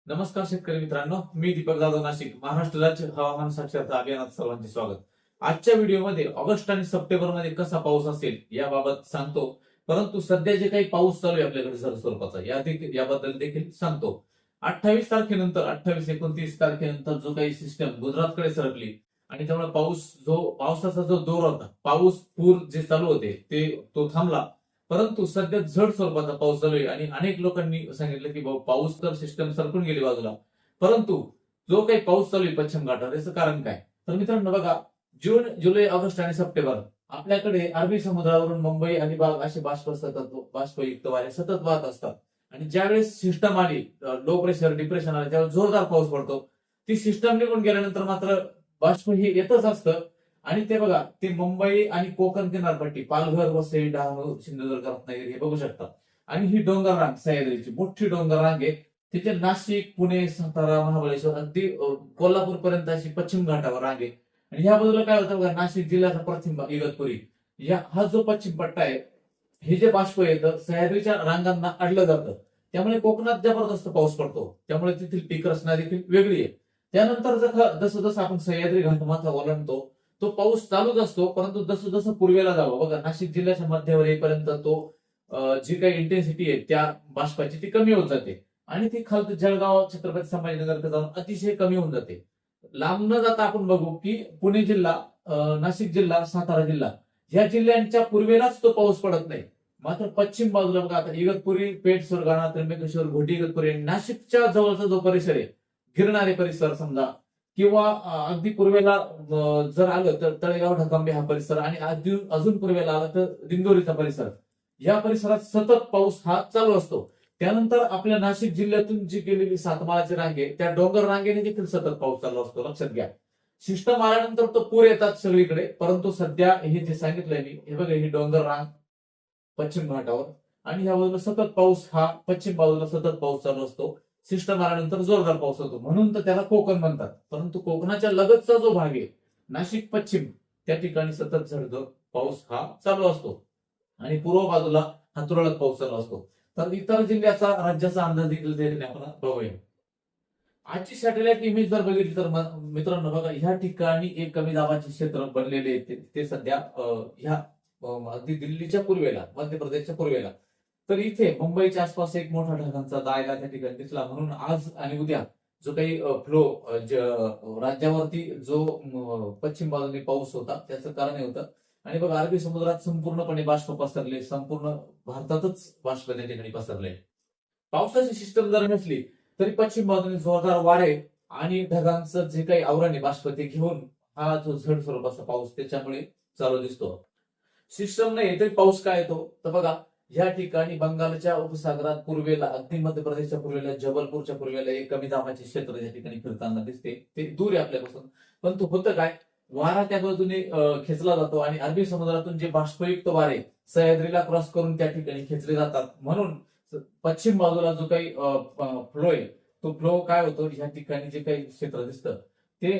नमस्कार शेतकरी मित्रांनो, मी दीपक जाधव नाशिक, महाराष्ट्र राज्य हवामान साक्षरता अभियानात सर्वांचे स्वागत. आजच्या व्हिडिओमध्ये ऑगस्ट आणि सप्टेंबर मध्ये कसा पाऊस असेल याबाबत सांगतो. परंतु सध्या जे काही पाऊस चालू आहे आपल्याकडे सर स्वरूपाचा याबद्दल देखील सांगतो. 28 तारखेनंतर 28-29 तारखेनंतर जो काही सिस्टम गुजरातकडे सरकली आणि त्यामुळे पावसाचा जो दौर होता, पाऊस पूर जे चालू होते तो थांबला. परंतु सध्या जड स्वरूपाचा पाऊस चालू आहे आणि अनेक लोकांनी सांगितलं की पाऊस तर सिस्टम सरकून गेली बाजूला, परंतु जो काही पाऊस चालू आहे पश्चिम घाटावर याचं कारण काय? तर मित्रांनो बघा, जून, जुलै, ऑगस्ट आणि सप्टेंबर आपल्याकडे अरबी समुद्रावरून मुंबई आणि असे बाष्पयुक्त वारे सतत वाहत असतात. आणि ज्यावेळेस सिस्टम आली, लो प्रेशर डिप्रेशन आलं, त्यावेळेस जोरदार पाऊस पडतो. ती सिस्टम निघून गेल्यानंतर मात्र बाष्प हे येतच असतं. आणि ते बघा, ते मुंबई आणि कोकण किनारपट्टी, पालघर, वसई, डहाणू, सिंधुदुर्ग, रत्नागिरी हे बघू शकता. आणि ही डोंगर रांग, सह्याद्रीची मोठी डोंगर रांग आहे. तिथे नाशिक, पुणे, सातारा, महाबळेश्वर, अगदी कोल्हापूर पर्यंत अशी पश्चिम घाटावर रांग आहे. आणि ह्या बाजूला काय होतं बघा, नाशिक जिल्ह्याचा पश्चिम इगतपुरी, हा जो पश्चिम पट्टा आहे, हे जे बाष्प येतं सह्याद्रीच्या रांगांना अडलं जातं. त्यामुळे कोकणात जबरदस्त पाऊस पडतो. त्यामुळे तेथील पीक रचना देखील वेगळी आहे. त्यानंतर जसं जसं आपण सह्याद्री घाटमाथा ओलांडतो, तो पाऊस चालूच असतो. परंतु जसं जसं पूर्वेला जावं बघा, नाशिक जिल्ह्याच्या मध्यावर येईपर्यंत जी काही इंटेन्सिटी आहे त्या बाष्पाची ती कमी होत जाते. आणि ती खालत जळगाव, छत्रपती संभाजीनगर जाऊन अतिशय कमी होऊन जाते. लांब न जाता आपण बघू की पुणे जिल्हा, नाशिक जिल्हा, सातारा जिल्हा या जिल्ह्यांच्या पूर्वेलाच तो पाऊस पडत नाही. मात्र पश्चिम बाजूला बघा, आता इगतपुरी, पेठ, सुरगाणा, त्र्यंबकेश्वर, घोटी, इगतपुरी आणि नाशिकच्या जवळचा जो परिसर आहे, गिरणारे परिसर समजा, किंवा अगदी पूर्वेला जर आलं तर तळेगाव, ढकांबे हा परिसर, आणि अजून पूर्वेला आलं तर दिंडोरीचा परिसर, या परिसरात सतत पाऊस हा चालू असतो. त्यानंतर आपल्या नाशिक जिल्ह्यातून जी गेलेली सातमाळाची रांगे, त्या डोंगर रांगेने देखील सतत पाऊस चालू असतो. लक्षात घ्या, सिस्टम आल्यानंतर तो पूर येतात सगळीकडे. परंतु सध्या हे जे सांगितलंय मी, हे बघा, ही डोंगर रांग पश्चिम घाटावर, आणि ह्या बाजूला सतत पाऊस, हा पश्चिम बाजूला सतत पाऊस चालू असतो. सिस्टम आल्यानंतर जोरदार पाऊस होतो, म्हणून तर त्याला कोकण म्हणतात. परंतु कोकणाच्या लगतचा जो भाग आहे, नाशिक पश्चिम, त्या ठिकाणी सतत झडझड पाऊस हा चालू असतो. आणि पूर्व बाजूला हा तुरळक पाऊस चालू असतो. तर इतर जिल्ह्याचा, राज्याचा अंदाज देखील आपण बघूया. आजची सॅटेलाइट इमेज जर बघितली तर मित्रांनो बघा, ह्या ठिकाणी एक कमी दाबाचे क्षेत्र बनलेले आहे. ते सध्या ह्या अगदी दिल्लीच्या पूर्वेला, मध्य प्रदेशच्या पूर्वेला. तर इथे मुंबईच्या आसपास एक मोठा ढगांचा दायरा त्या ठिकाणी दिसला. म्हणून आज आणि उद्या जो काही फ्लो राज्यावरती जो पश्चिम बाजूने पाऊस होता, त्याचं कारण हे होतं. आणि बघा, अरबी समुद्रात संपूर्णपणे बाष्प पसरले, संपूर्ण भारतातच बाष्प त्या ठिकाणी पसरले. पावसाची सिस्टम जर नसली तरी पश्चिम बाजूने जोरदार वारे आणि ढगांचं जे काही आवरण आहे बाष्प, ते घेऊन हा जो झड स्वरूपाचा पाऊस त्याच्यामुळे चालू दिसतो. सिस्टम नाही तरी पाऊस काय येतो, तर बघा, या ठिकाणी बंगालच्या उपसागरात पूर्वेला, अगदी मध्य प्रदेशच्या पूर्वेला, जबलपूरच्या पूर्वेला एक कमी दाबाचे क्षेत्र या ठिकाणी फिरताना दिसते. ते दूर आहे आपल्यापासून, पण तो होतं काय, वारा त्या बाजूने खेचला जातो आणि अरबी समुद्रातून जे बाष्पयुक्त वारे सह्याद्रीला क्रॉस करून त्या ठिकाणी खेचले जातात. म्हणून पश्चिम बाजूला जो काही फ्लो आहे, तो फ्लो काय होतो, या ठिकाणी जे काही क्षेत्र दिसतं ते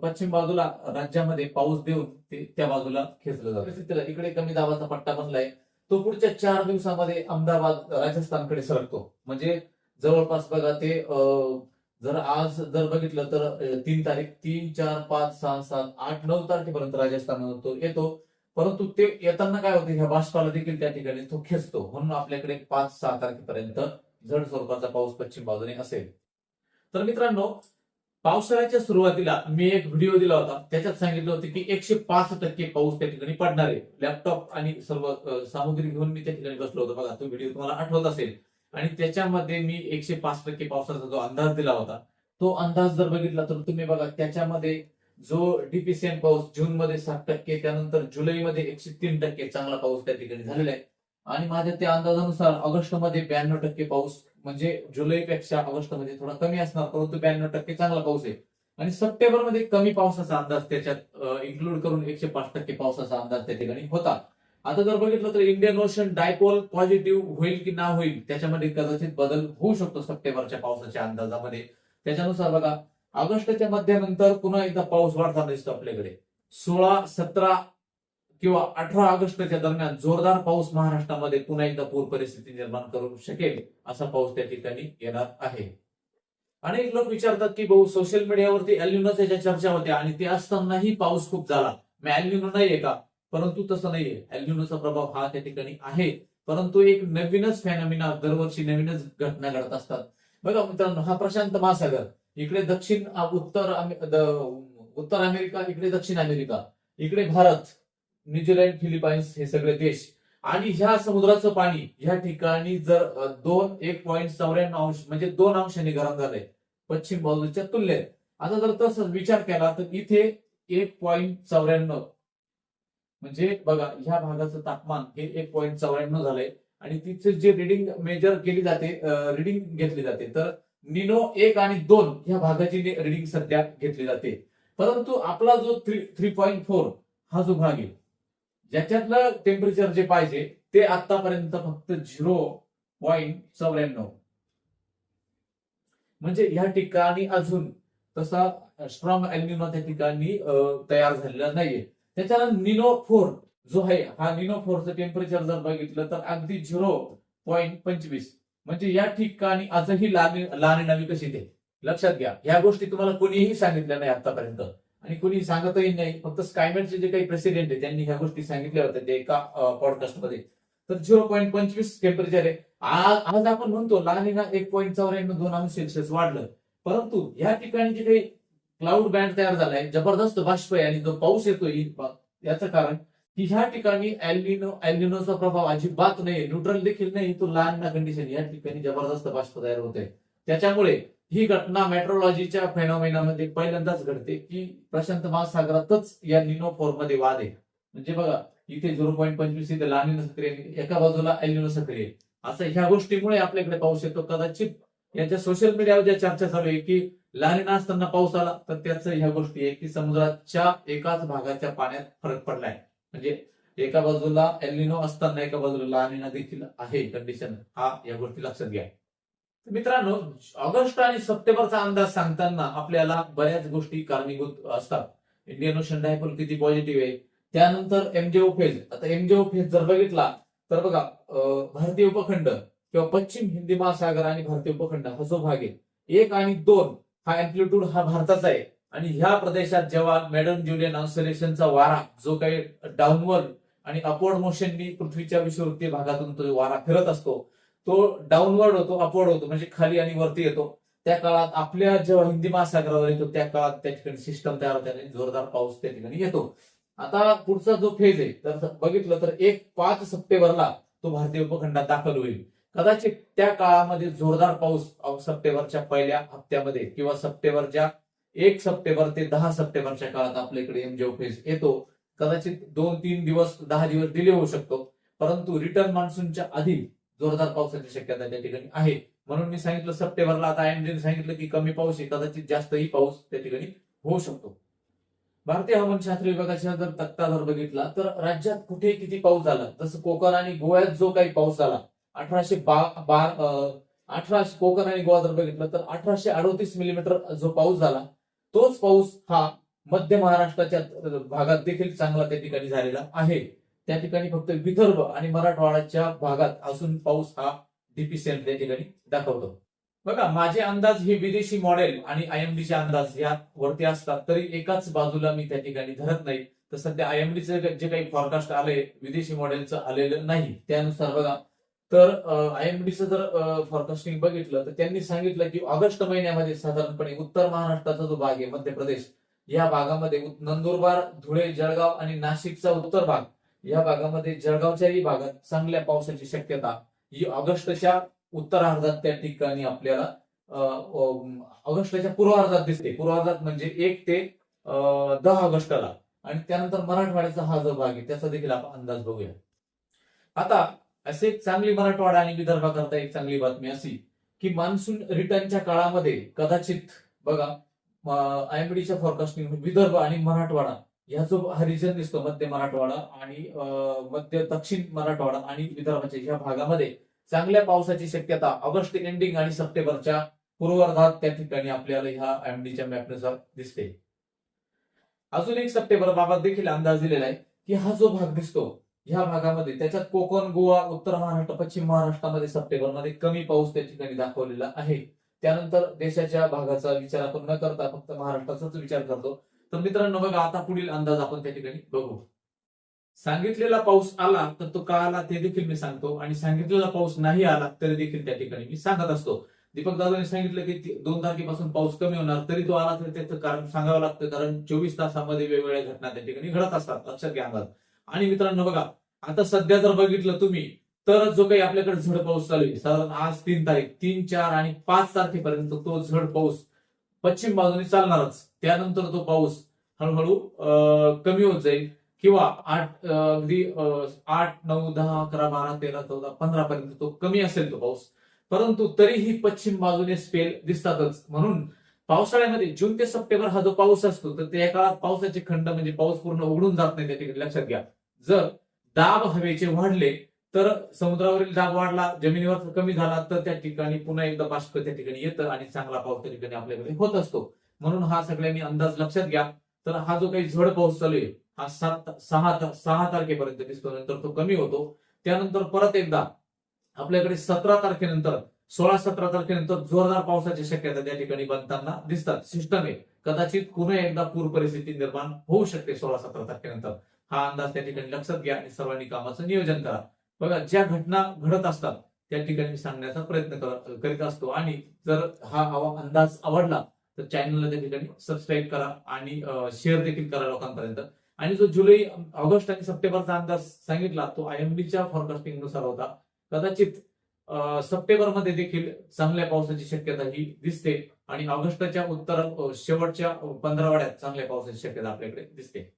पश्चिम बाजूला राज्यामध्ये पाऊस देऊन ते त्या बाजूला खेचलं जातं. इकडे कमी दाबाचा पट्टा बनलाय, तो पुढच्या 4 दिवसामध्ये अहमदाबाद, राजस्थानकडे सरकतो. म्हणजे जवळपास बघा, ते जर आज जर बघितलं तर 3 तारीख, 3, 4, 5, 6, 7, 8, 9 तारखेपर्यंत राजस्थान तो येतो. परंतु ते येताना काय होतं, ह्या बाष्पाला देखील त्या ठिकाणी तो खेचतो. म्हणून आपल्याकडे 5-6 तारखेपर्यंत जड स्वरूपाचा पाऊस पश्चिम बाजूने असेल. तर मित्रांनो, पावसाळ्याच्या सुरुवातीला मी एक व्हिडिओ दिला होता, त्याच्यात सांगितलं होतं की 105% पाऊस त्या ठिकाणी पडणार आहे. लॅपटॉप आणि सर्व सामुग्री घेऊन मी त्या ठिकाणी बसलो होतो बघा, तो व्हिडिओ तुम्हाला आठवत असेल. आणि त्याच्यामध्ये मी 105% पावसाचा जो अंदाज दिला होता, तो अंदाज जर बघितला तर तुम्ही बघा, त्याच्यामध्ये जो डिफिशियंट पाऊस जून मध्ये 7%, त्यानंतर जुलैमध्ये 103% चांगला पाऊस त्या ठिकाणी झालेला आहे. आणि माझ्या त्या अंदाजानुसार ऑगस्ट मध्ये 92% पाऊस, म्हणजे जुलैपेक्षा ऑगस्ट मध्ये थोडा कमी असणार, परंतु 92% चांगला पाऊस आहे. आणि सप्टेंबर मध्ये कमी पावसाचा अंदाज त्याच्यात इन्क्लूड करून 105% पावसाचा अंदाज त्या ठिकाणी होता. आता जर बघितलं तर इंडियन ओशन डायपोल पॉझिटिव्ह होईल की ना होईल, त्याच्यामध्ये कदाचित बदल होऊ शकतो सप्टेंबरच्या पावसाच्या अंदाजामध्ये. त्याच्यानुसार बघा, ऑगस्टच्या मध्यानंतर पुन्हा एकदा पाऊस वाढताना दिसतो आपल्याकडे. 16, 17 किंवा 18 ऑगस्टच्या दरम्यान जोरदार पाऊस महाराष्ट्रामध्ये पुन्हा एकदा पूर परिस्थिती निर्माण करू शकेल, असा पाऊस त्या ठिकाणी येणार आहे. अनेक लोक विचारतात की भाऊ सोशल मीडियावरती एल्निनोच्या ज्या चर्चा होत्या आणि ते असतानाही पाऊस खूप झाला, मग एल्निनो नाहीये का? परंतु तसं नाहीये. एल्निनोचा प्रभाव हा त्या ठिकाणी आहे, परंतु एक नवीनच फेनॉमिना, दरवर्षी नवीनच घटना घडत असतात. बघा मित्रांनो, हा प्रशांत महासागर, इकडे दक्षिण उत्तर अमेरिका, इकडे दक्षिण अमेरिका, इकडे भारत, न्यूझीलंड, फिलिपाईन्स हे सगळे देश, आणि ह्या समुद्राचं पाणी ह्या ठिकाणी जर 1.94 म्हणजे 2 अंशांनी गरम झालंय पश्चिम बाजूच्या तुलनेत. आता जर तसंच विचार केला तर इथे 1.94 म्हणजे बघा ह्या भागाचं तापमान हे 1.94 झालंय, आणि तिथे जे रिडिंग मेजर केली जाते, रिडिंग घेतली जाते, तर निनो 1 आणि 2 ह्या भागाची रिडिंग सध्या घेतली जाते. परंतु आपला जो 3.4 हा जो भाग आहे, ज्याच्यातलं टेम्परेचर जे पाहिजे ते आतापर्यंत फक्त 0.94, म्हणजे या ठिकाणी अजून तसा स्ट्रॉंग एल्निनो त्या ठिकाणी तयार झालेला नाहीये. त्याच्यानंतर निनो 4 जो आहे, हा निनो 4चं टेम्परेचर जर बघितलं तर अगदी 0.25, म्हणजे या ठिकाणी आजही लहान नवी कशी ते लक्षात घ्या. ह्या गोष्टी तुम्हाला कोणीही सांगितल्या नाही आतापर्यंत, आणि कोणी सांगतही नाही. फक्त स्कायमेटचे जे काही प्रेसिडेंट आहे त्यांनी ह्या गोष्टी सांगितल्या होत्या ते एका पॉडकास्टमध्ये. तर 0.25 टेम्परेचर आहे. आज आपण म्हणतो लानिना 1.94 2 अंश सेल्सिअस वाढलं, परंतु या ठिकाणी जे काही क्लाउड बँड तयार झालाय, जबरदस्त बाष्प आहे, आणि जो पाऊस येतोय याचं कारण की ह्या ठिकाणी एल्निनोचा प्रभाव अजिबात नाही, न्यूट्रल देखील नाही, तो लानिना कंडिशन, या ठिकाणी जबरदस्त बाष्प तयार होते. त्याच्यामुळे ही घटना मेट्रोलॉजीच्या फेनॉमिनामध्ये पहिल्यांदाच घडते की प्रशांत महासागरातच या निनो 4 मध्ये वाद आहे. म्हणजे बघा इथे 0.25 इथे लानिना सक्रिय, एका बाजूला एल्निनो सक्रिय, असं ह्या गोष्टीमुळे आपल्याकडे पाऊस येतो. कदाचित यांच्या सोशल मीडियावर ज्या चर्चा चालू आहे की लानिना असताना पाऊस आला, तर त्याचं ह्या गोष्टी आहे की समुद्राच्या एकाच भागाच्या पाण्यात फरक पडलाय. म्हणजे एका बाजूला एल्निनो असताना एका बाजूला लानिना देखील आहे कंडिशन, हा या गोष्टी लक्षात घ्या. मित्रांनो, ऑगस्ट आणि सप्टेंबरचा अंदाज सांगताना आपल्याला बऱ्याच गोष्टी कारणीभूत असतात. इंडियन ओशन डायपोल किती पॉझिटिव्ह आहे, त्यानंतर एमजेओ फेज. आता एमजेओ फेज जर बघितला तर बघा, भारतीय उपखंड किंवा पश्चिम हिंदी महासागर आणि भारतीय उपखंड हा जो भाग आहे, 1 आणि 2 हा अँप्लिट्यूड हा भारताचा आहे, आणि ह्या प्रदेशात जेव्हा मॅडम ज्युलियन ऑन्सलेशनचा वारा जो काही डाऊनवर्ड आणि अपवर्ड मोशननी पृथ्वीच्या विषुववृत्तीय भागातून तो वारा फिरत असतो, तो डाऊनवर्ड होतो, अपवर्ड होतो, म्हणजे खाली आणि वरती येतो. त्या काळात आपल्या जेव्हा हिंदी महासागरावर येतो त्या काळात त्या ठिकाणी सिस्टम तयार होते आणि जोरदार पाऊस त्या ठिकाणी येतो. आता पुढचा जो फेज आहे, तर बघितलं तर 5 सप्टेंबरला तो भारतीय उपखंडात दाखल होईल. कदाचित त्या काळामध्ये जोरदार पाऊस सप्टेंबरच्या पहिल्या हप्त्यामध्ये किंवा 1 सप्टेंबर ते 10 सप्टेंबरच्या काळात आपल्याकडे एमजेओ फेज येतो. कदाचित 2-3 दिवस, 10 दिवस डिले होऊ शकतो, परंतु रिटर्न मान्सूनच्या आधी जोरदार पावसाची शक्यता त्या ठिकाणी आहे. म्हणून मी सांगितलं सप्टेंबरला, आता आयएमडीने सांगितलं की कमी पाऊस आहे, कदाचित जास्तही पाऊस त्या ठिकाणी होऊ शकतो. भारतीय हवामानशास्त्र विभागाचा जर तक्ता जर बघितला तर राज्यात कुठे किती पाऊस झाला, जसं कोकण आणि गोव्यात जो काही पाऊस झाला 18 कोकण आणि गोवा जर बघितलं तर 1838 मिलीमीटर जो पाऊस झाला, तोच पाऊस हा मध्य महाराष्ट्राच्या भागात देखील चांगला त्या ठिकाणी झालेला आहे. त्या ठिकाणी फक्त विदर्भ आणि मराठवाड्याच्या भागात असून पाऊस हा डीपीसीएल त्या ठिकाणी दाखवतो. बघा, माझे अंदाज हे विदेशी मॉडेल आणि आयएमडीचे अंदाज या वरती असतात, तरी एकाच बाजूला मी त्या ठिकाणी धरत नाही. तर सध्या आयएमडीचं जे काही फॉरकास्ट आलंय, विदेशी मॉडेलचं आलेलं नाही. त्यानुसार बघा, तर आयएमडीचं जर फॉरकास्टिंग बघितलं तर त्यांनी सांगितलं की ऑगस्ट महिन्यामध्ये साधारणपणे उत्तर महाराष्ट्राचा जो भाग आहे, मध्य प्रदेश, या भागामध्ये नंदुरबार, धुळे, जळगाव आणि नाशिकचा उत्तर भाग, या भागामध्ये, जळगावच्याही भागात चांगल्या पावसाची शक्यता ही ऑगस्टच्या उत्तरार्धात त्या ठिकाणी आपल्याला ऑगस्टच्या पूर्वार्धात दिसते. पूर्वार्धात म्हणजे 1 ते 10 ऑगस्टला. आणि त्यानंतर मराठवाड्याचा हा जो भाग आहे त्याचा देखील आपण अंदाज बघूया. आता असे चांगली मराठवाडा आणि विदर्भाकरता एक चांगली बातमी अशी की मान्सून रिटर्नच्या काळामध्ये कदाचित बघा, आयएमडीच्या फॉरकास्टिंग विदर्भ आणि मराठवाडा ह्या जो हा रिजन दिसतो, मध्य मराठवाडा आणि मध्य दक्षिण मराठवाडा आणि विदर्भाच्या ह्या भागामध्ये चांगल्या पावसाची शक्यता ऑगस्ट एंडिंग आणि सप्टेंबरच्या पूर्वार्धात त्या ठिकाणी आपल्याला ह्या आयएमडीच्या मॅपनुसार दिसते. अजून 1 सप्टेंबर बाबत देखील अंदाज दिलेला आहे की हा जो भाग दिसतो ह्या भागामध्ये, त्याच्यात कोकण, गोवा, उत्तर महाराष्ट्र, पश्चिम महाराष्ट्रामध्ये सप्टेंबरमध्ये कमी पाऊस त्या ठिकाणी दाखवलेला आहे. त्यानंतर देशाच्या भागाचा विचार आपण न करता फक्त महाराष्ट्राचाच विचार करतो. तर मित्रांनो बघा, आता पुढील अंदाज आपण त्या ठिकाणी बघू. सांगितलेला पाऊस आला तर तो का आला ते देखील मी सांगतो, आणि सांगितलेला पाऊस नाही आला तरी देखील त्या ठिकाणी मी सांगत असतो. दीपक दादाने सांगितलं की 2 तारखेपासून पाऊस कमी होणार, तरी तो आला तरी त्याचं कारण सांगावं लागतं, कारण 24 तासामध्ये वेगवेगळ्या घटना त्या ठिकाणी घडत असतात, लक्षात घ्या अंदाज. आणि मित्रांनो बघा, आता सध्या जर बघितलं तुम्ही तर जो काही आपल्याकडे झड पाऊस चालू आहे, साधारण आज 3 तारीख, 3, 4 आणि 5 तारखेपर्यंत तो झड पाऊस पश्चिम बाजूने चालणारच. त्यानंतर तो पाऊस हळूहळू कमी होत जाईल, किंवा 8, 9, 10, 11, 12, 13, 14, 15 पर्यंत तो कमी असेल तो पाऊस. परंतु तरीही पश्चिम बाजूने स्पेल दिसतातच. म्हणून पावसाळ्यामध्ये जून ते सप्टेंबर हा जो पाऊस असतो, तर त्या काळात पावसाचे खंड म्हणजे पाऊस पूर्ण उघडून जात नाही त्या ठिकाणी, लक्षात घ्या. जर दाब हवेचे वाढले तर समुद्रावरील दाब वाढला, जमिनीवर कमी झाला, तर त्या ठिकाणी पुन्हा एकदा बाष्प त्या ठिकाणी येतं आणि चांगला पाऊस त्या ठिकाणी आपल्याकडे होत असतो. म्हणून हा सगळ्यांनी अंदाज लक्षात घ्या. तर हा जो काही झड पाऊस चालू आहे हा 6 तारखेपर्यंत दिसतो, नंतर तो कमी होतो. त्यानंतर परत एकदा आपल्याकडे 17 तारखेनंतर 16-17 तारखेनंतर जोरदार पावसाची शक्यता त्या ठिकाणी बनताना दिसतात. सिस्टम आहे, कदाचित पुन्हा एकदा पूर परिस्थिती निर्माण होऊ शकते 16-17 तारखेनंतर. हा अंदाज त्या ठिकाणी लक्षात घ्या आणि सर्वांनी कामाचं नियोजन करा. बघा, ज्या घटना घडत असतात त्या ठिकाणी सांगण्याचा प्रयत्न करीत असतो. आणि जर हा अंदाज आवडला तर चॅनलला त्या ठिकाणी सबस्क्राईब करा आणि शेअर देखील करा लोकांपर्यंत. आणि जो जुलै, ऑगस्ट आणि सप्टेंबरचा अंदाज सांगितला तो IMDच्या फॉरकास्टिंग नुसार होता. कदाचित सप्टेंबरमध्ये देखील चांगल्या पावसाची शक्यता ही दिसते, आणि ऑगस्टच्या शेवटच्या 15 चांगल्या पावसाची शक्यता आपल्याकडे दिसते.